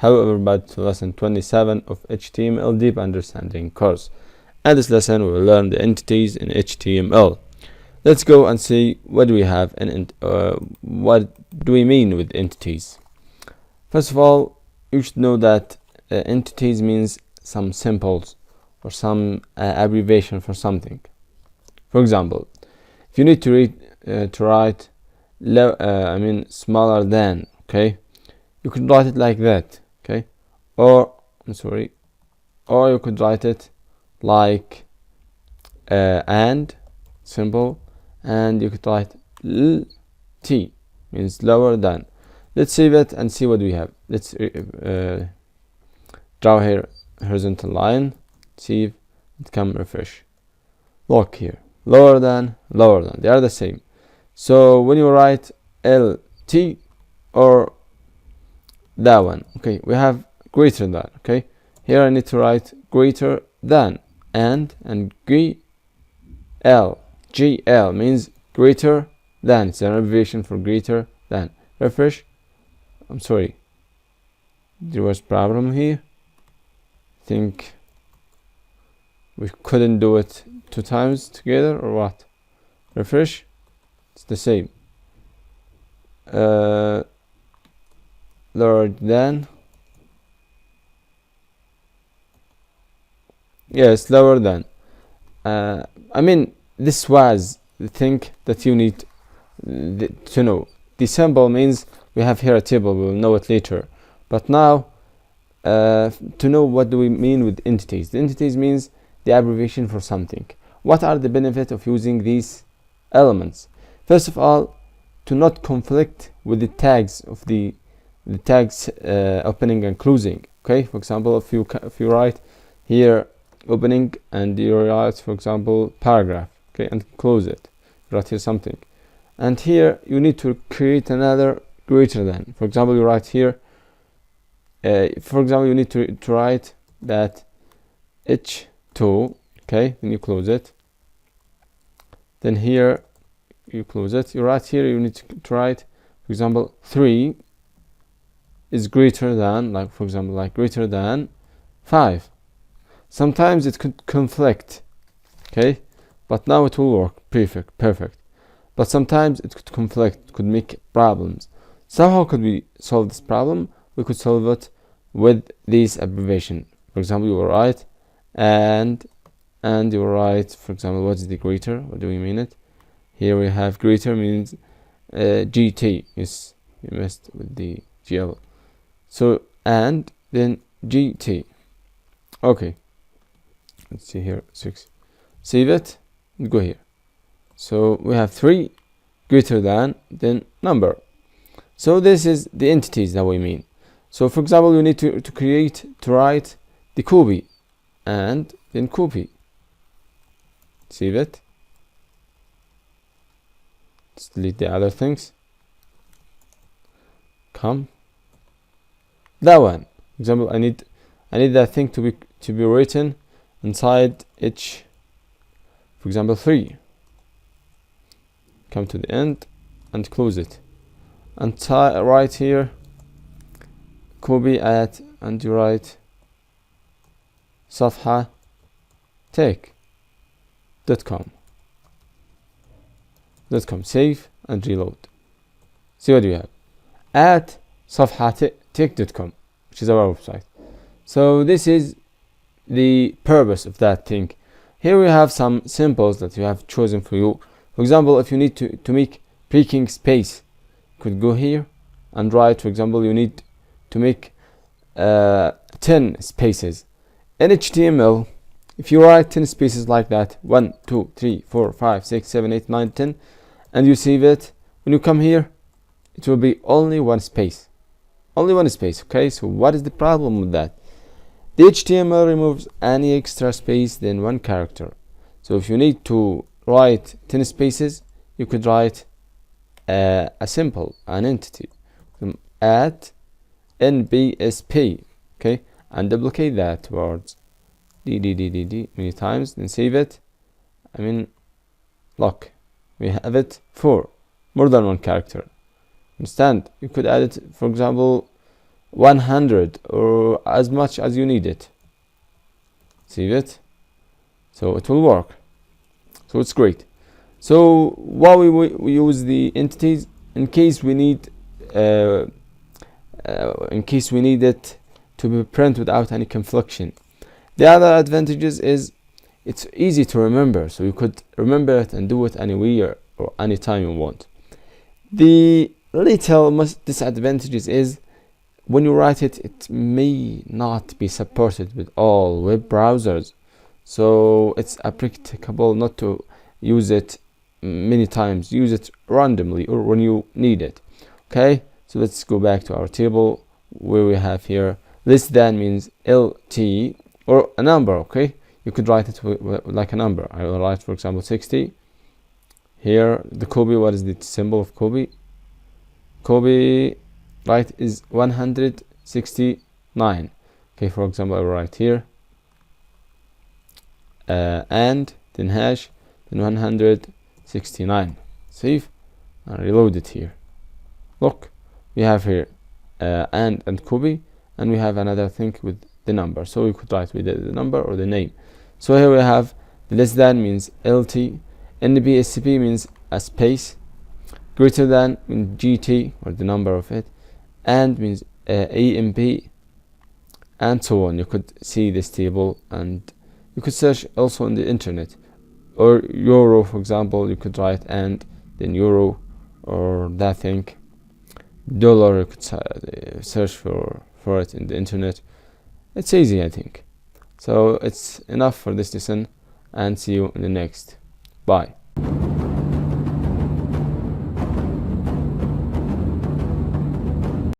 However, back to lesson 27 of HTML Deep Understanding course. In this lesson, we will learn the entities in HTML. Let's go and see what do we have and what do we mean with entities. First of all, you should know that entities means some symbols or some abbreviation for something. For example, if you need to write smaller than, okay, you could write it like that, okay, or you could write it like and symbol, and you could write t, means lower than. Let's save it and see what we have. Let's draw here horizontal line, save, and come refresh. Look here, lower than, they are the same. So when you write lt or that one, okay, we have greater than. Okay, here I need to write greater than, and gl means greater than. It's an abbreviation for greater than. Refresh. I'm sorry, there was problem here. I think we couldn't do it 2 times together or what. Refresh. It's the same. Lower than. Yes, lower than. This was the thing that you need to know. The symbol means we have here a table. We will know it later. But now, to know what do we mean with entities. The entities means the abbreviation for something. What are the benefits of using these elements? First of all, to not conflict with the tags of the tags opening and closing. Okay, for example, if you write here opening and you write, for example, paragraph, okay, and close it, write here something, and here you need to create another greater than. For example, you write here you need to write that h2, okay, then you close it, then here you close it, you write here, you need to write, for example, 3 is greater than, like for example, like greater than 5. Sometimes it could conflict, okay, but now it will work perfect. But sometimes it could conflict, could make problems. So how could we solve this problem? We could solve it with this abbreviation. For example, you will write and you will write, for example, what is the greater? What do we mean it? Here we have greater means GT. Yes, you messed with the GL. So and then GT. Okay. Let's see here 6. Save it and go here. So we have 3 greater than then number. So this is the entities that we mean. So for example, you need to write the copy and then copy. Save it. Let's delete the other things. Come. That one. For example, I need that thing to be written inside each. For example, 3. Come to the end and close it. And right here, copy at, and you write safahtech.com. Save and reload. See what you have at safahtech.com, which is our website. So this is the purpose of that thing. Here we have some symbols that we have chosen for you. For example, if you need to make breaking space, you could go here and write, for example, you need to make 10 spaces. In HTML, if you write 10 spaces like that, 1, 2, 3, 4, 5, 6, 7, 8, 9, 10, and you save it, when you come here, it will be only one space. Only one space, okay? So what is the problem with that? The HTML removes any extra space than 1 character. So if you need to write 10 spaces, you could write a symbol, an entity, at NBSP, okay, and duplicate that towards d many times, then save it. Look, we have it for more than 1 character. Understand? You could add it, for example, 100 or as much as you need it. See it? So it will work. So it's great. So why we use the entities in case we need it to be print without any confliction. The other advantages is it's easy to remember, so you could remember it and do it anywhere or anytime you want. The little disadvantages is when you write it, it may not be supported with all web browsers, so it's applicable not to use it many times. Use it randomly or when you need it. Okay, so let's go back to our table where we have here less than means LT or a number. Okay, you could write it like a number. I will write, for example, 60. Here the copy, what is the symbol of copy? Copy, right, is 169. Okay, for example, I will write here and then hash, then 169. Save and reload it here. Look, we have here and copy, and we have another thing with the number, so we could write with the number or the name. So here we have the less than means LT, NBSCP means a space, greater than means GT or the number of it, and means AMP, and so on. You could see this table, and you could search also on the internet. Or euro, for example, you could write and then euro or that thing. Dollar, you could search for it in the internet. It's easy, I think. So it's enough for this lesson, and see you in the next. Bye.